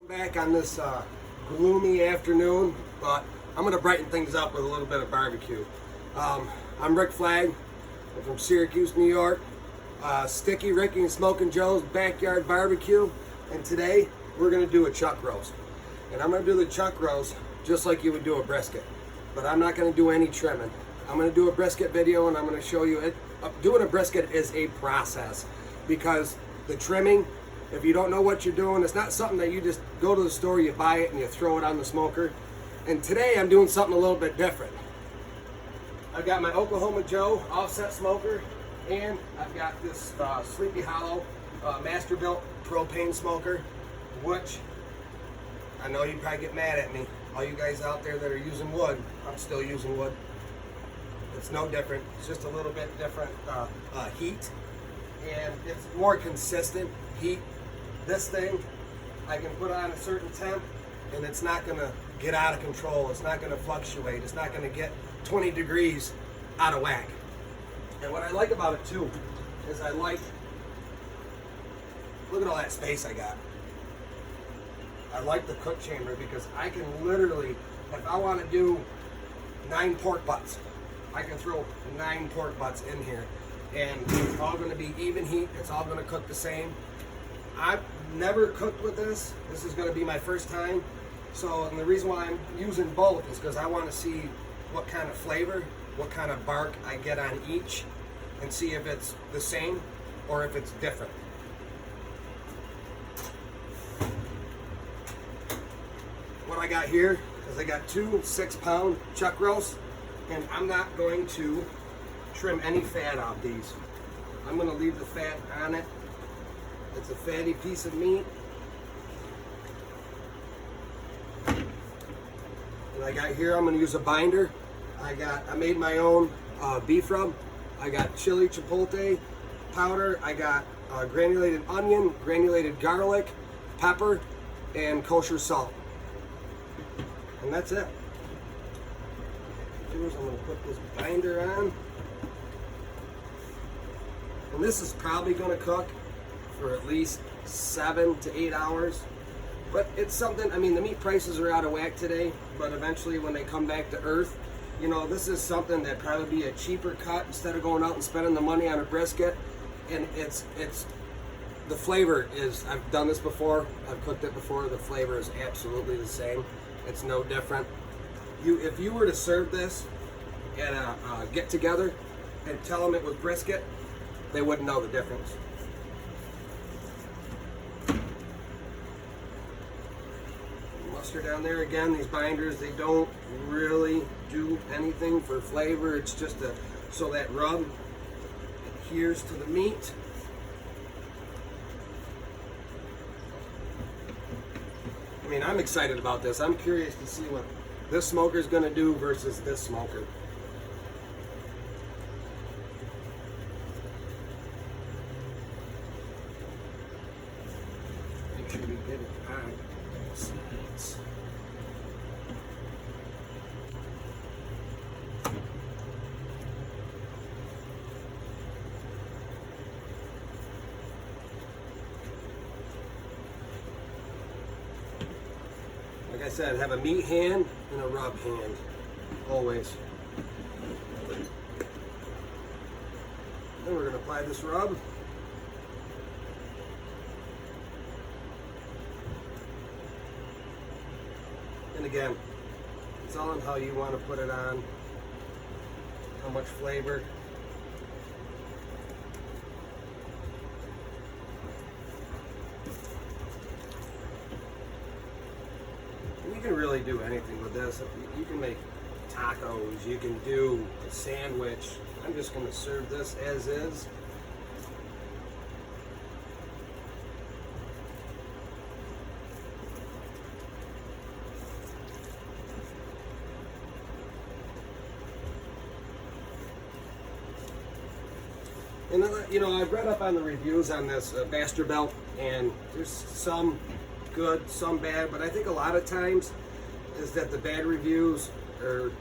Back on this gloomy afternoon, but I'm going to brighten things up with a little bit of barbecue. I'm Rick Flagg. I'm from Syracuse, New York. Sticky Ricky and Smoking Joe's Backyard Barbecue. And today we're going to do a chuck roast. And I'm going to do the chuck roast just like you would do a brisket. But I'm not going to do any trimming. I'm going to do a brisket video and I'm going to show you it. Doing a brisket is a process because the trimming, if you don't know what you're doing, it's not something that you just go to the store, you buy it, and you throw it on the smoker. And today I'm doing something a little bit different. I've got my Oklahoma Joe offset smoker, and I've got this Sleepy Hollow Masterbuilt propane smoker, which I know you probably get mad at me. All you guys out there that are using wood, I'm still using wood. It's no different. It's just a little bit different heat, and it's more consistent heat. This thing, I can put on a certain temp and it's not going to get out of control. It's not going to fluctuate. It's not going to get 20 degrees out of whack. And what I like about it too is look at all that space I got. I like the cook chamber because I can literally, if I want to do 9 pork butts, I can throw 9 pork butts in here. And it's all going to be even heat. It's all going to cook the same. I've never cooked with this. This is going to be my first time. So, and the reason why I'm using both is because I want to see what kind of flavor, what kind of bark I get on each, and see if it's the same or if it's different. What I got here is I got 2 6-pound chuck roasts, and I'm not going to trim any fat off these. I'm going to leave the fat on it. It's a fatty piece of meat. And I got here, I'm going to use a binder. I made my own beef rub. I got chili chipotle powder. I got granulated onion, granulated garlic, pepper, and kosher salt. And that's it. I'm going to put this binder on. And this is probably going to cook for at least 7 to 8 hours. But it's something, I mean, the meat prices are out of whack today, but eventually when they come back to earth, you know, this is something that probably be a cheaper cut instead of going out and spending the money on a brisket. And it's the flavor is, I've done this before, I've cooked it before, the flavor is absolutely the same. It's no different. If you were to serve this at a get together and tell them it was brisket, they wouldn't know the difference. Mustard down there again. These binders, they don't really do anything for flavor. It's just so that rub adheres to the meat. I mean, I'm excited about this. I'm curious to see what this smoker is going to do versus this smoker. Make sure we get it on sides. Like I said, have a meat hand and a rub hand, always. Then we're going to apply this rub. And again, it's all on how you want to put it on, how much flavor. You can really do anything with this. You can make tacos, you can do a sandwich. I'm just going to serve this as is. And you know, I've read up on the reviews on this Masterbuilt, and there's some good, some bad, but I think a lot of times is that the bad reviews are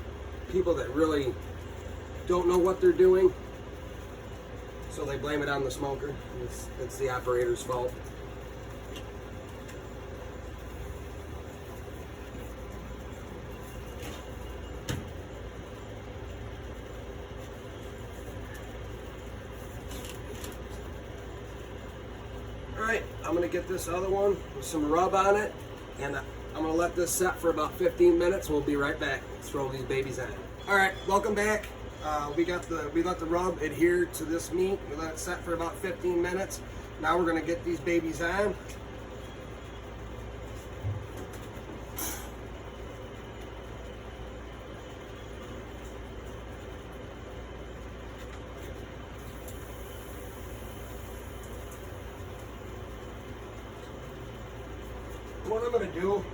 people that really don't know what they're doing, so they blame it on the smoker. It's the operator's fault. I'm gonna get this other one with some rub on it, and I'm gonna let this set for about 15 minutes. We'll be right back. Let's throw these babies on. All right, welcome back. We let the rub adhere to this meat. We let it set for about 15 minutes. Now we're gonna get these babies on. What I'm going to do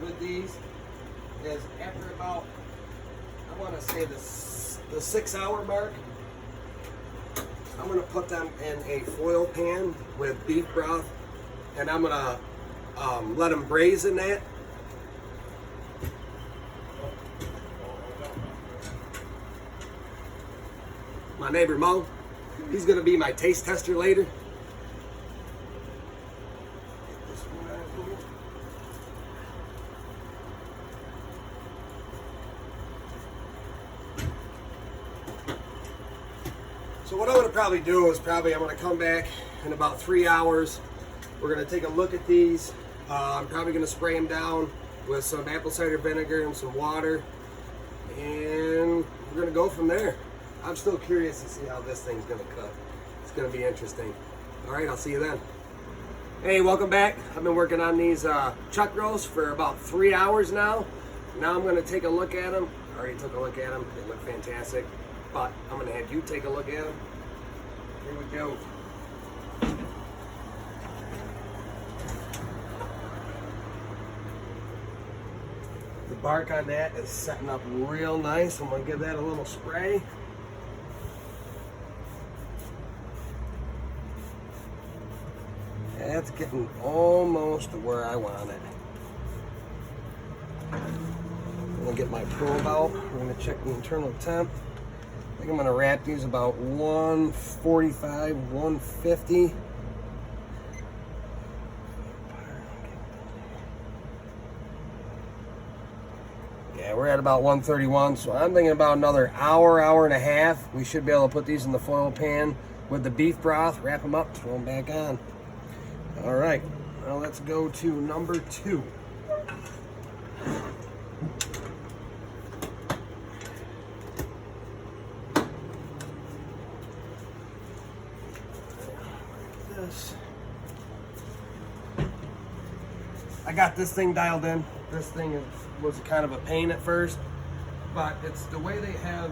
with these is after about, I want to say the 6 hour mark, I'm going to put them in a foil pan with beef broth, and I'm going to let them braise in that. My neighbor Mo, he's going to be my taste tester later. So what I'm going to probably do is I'm going to come back in about 3 hours. We're going to take a look at these. I'm probably going to spray them down with some apple cider vinegar and some water. And we're going to go from there. I'm still curious to see how this thing's going to cut. It's going to be interesting. All right, I'll see you then. Hey, welcome back. I've been working on these chuck roasts for about 3 hours now. Now I'm going to take a look at them. I already took a look at them. They look fantastic. But I'm going to have you take a look at them. Here we go. The bark on that is setting up real nice. I'm going to give that a little spray. That's getting almost to where I want it. I'm going to get my probe out. We're going to check the internal temp. I think I'm going to wrap these about 145, 150. Yeah, we're at about 131, so I'm thinking about another hour, hour and a half. We should be able to put these in the foil pan with the beef broth, wrap them up, throw them back on. All right, now let's go to number 2. I got this thing dialed in. This thing was kind of a pain at first, but it's the way they have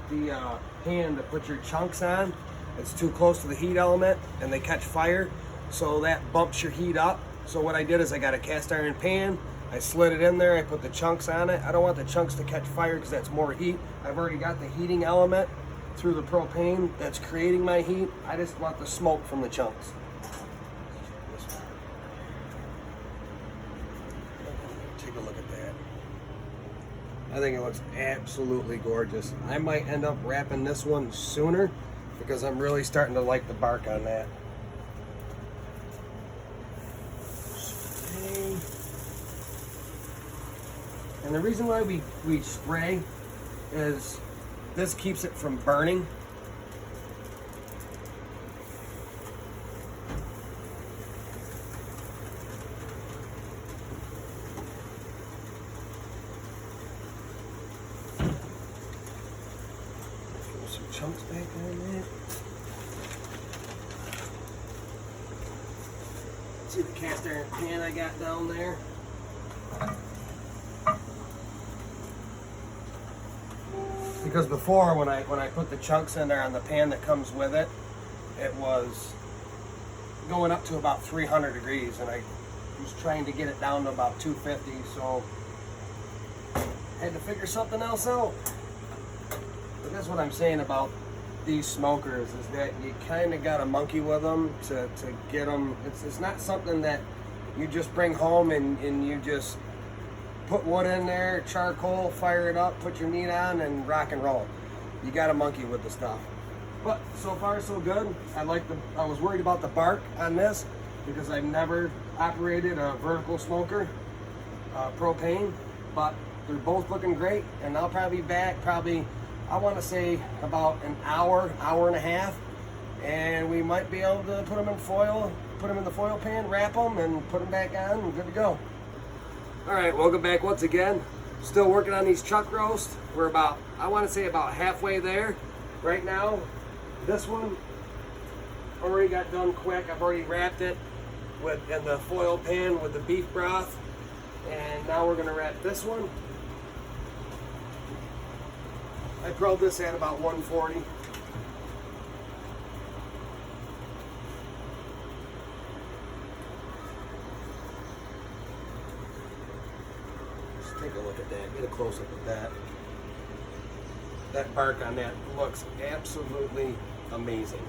the pan to put your chunks on. It's too close to the heat element and they catch fire, so that bumps your heat up. So what I did is I got a cast iron pan, I slid it in there, I put the chunks on it. I don't want the chunks to catch fire because that's more heat. I've already got the heating element through the propane that's creating my heat. I just want the smoke from the chunks. Take a look at that. I think it looks absolutely gorgeous. I might end up wrapping this one sooner because I'm really starting to like the bark on that. And the reason why we spray is this keeps it from burning. Throw some chunks back on that. See the cast iron pan I got down there? Because before, when I put the chunks in there on the pan that comes with it, it was going up to about 300 degrees, and I was trying to get it down to about 250, so I had to figure something else out. But that's what I'm saying about these smokers, is that you kind of got to monkey with them to get them. It's not something that you just bring home and you just put wood in there, charcoal, fire it up, put your meat on, and rock and roll. You got to monkey with the stuff. But so far so good. I was worried about the bark on this because I've never operated a vertical smoker, propane, but they're both looking great, and I'll probably be back I want to say about an hour, hour and a half, and we might be able to put them in foil, put put them in the foil pan, wrap them, and put them back on, and good to go. All right, welcome back once again. Still working on these chuck roasts. We're about, I want to say about halfway there right now. This one already got done quick. I've already wrapped it in the foil pan with the beef broth. And now we're gonna wrap this one. I grilled this at about 140. Just take a look at that, get a close up at that. That bark on that looks absolutely amazing.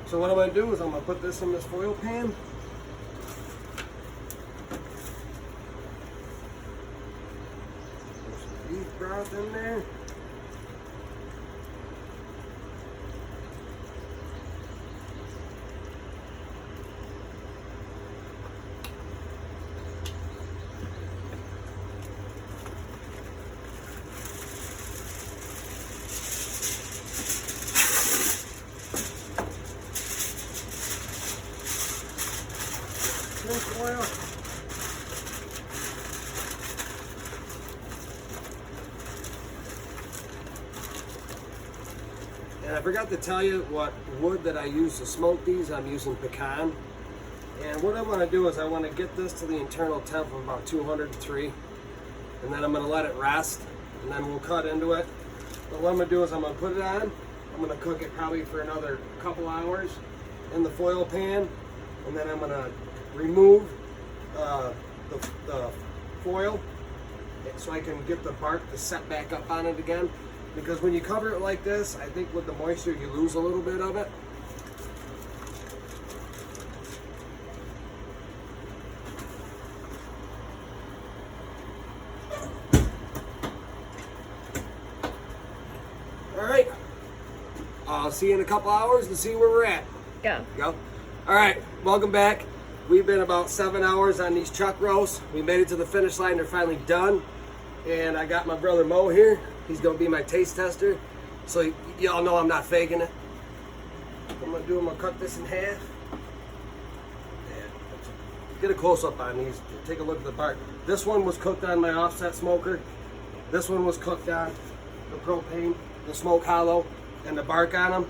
So what I'm gonna do is I'm gonna put this in this foil pan. Put some beef broth in there. Oil. And I forgot to tell you what wood that I use to smoke these. I'm using pecan. And what I want to do is I want to get this to the internal temp of about 203. And then I'm going to let it rest. And then we'll cut into it. But what I'm going to do is I'm going to put it on. I'm going to cook it probably for another couple hours in the foil pan. And then I'm going to remove the foil so I can get the bark to set back up on it again, because when you cover it like this, I think with the moisture you lose a little bit of it. All right, I'll see you in a couple hours and see where we're at. Go. All right, welcome back. We've been about 7 hours on these chuck roasts. We made it to the finish line. They're finally done. And I got my brother Mo here. He's gonna be my taste tester. So y'all know I'm not faking it. I'm gonna cut this in half. Get a close up on these. Take a look at the bark. This one was cooked on my offset smoker. This one was cooked on the propane, the smoke hollow, and the bark on them.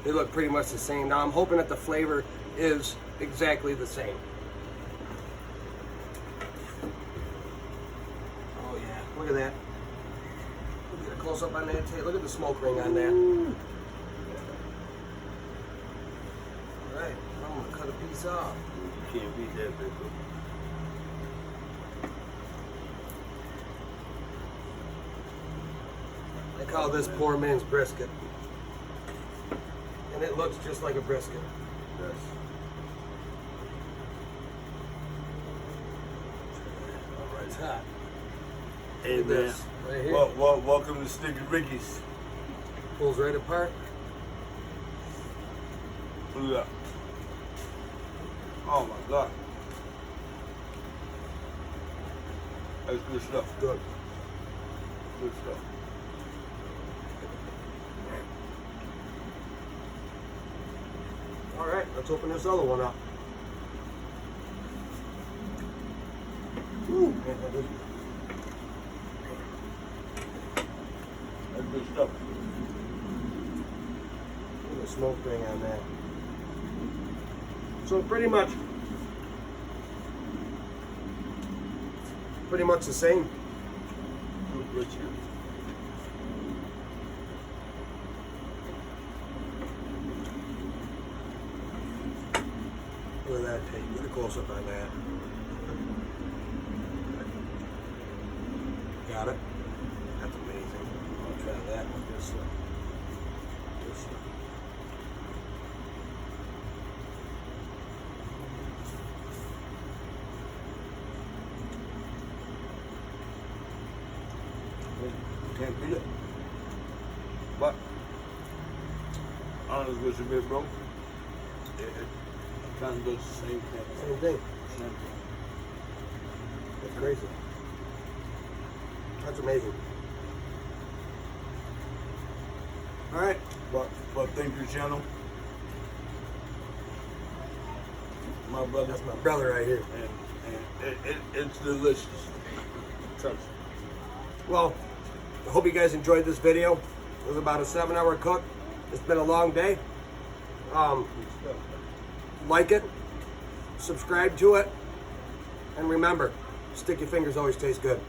They look pretty much the same. Now I'm hoping that the flavor is exactly the same. Oh yeah, look at that. Get a close up on that tail. Look at the smoke ring on that. Alright, I'm gonna cut a piece off. You can't beat that, big bro. I call this poor man's brisket. And it looks just like a brisket. Yes. It's hot. Hey man, this right here. welcome to Sticky Ricky's. Pulls right apart. Look at that. Oh my God. That's good stuff. Good. Good stuff. All right, let's open this other one up. Ooh, man, that is That's good stuff. look at the smoke ring on that. So pretty much the same. Good brisket. Look at that tape. Get a close up on that. Got it? That's amazing. I'll try that with this one. Can't beat it. But honest with you, big bro, it kind of does the same thing. Same thing. Same thing. That's crazy. That's amazing. All right. But thank you, channel. my brother. That's my brother right here. And it's delicious. Trust me. Well, I hope you guys enjoyed this video. It was about a 7-hour cook. It's been a long day. Like it, subscribe to it, and remember, sticky fingers always taste good.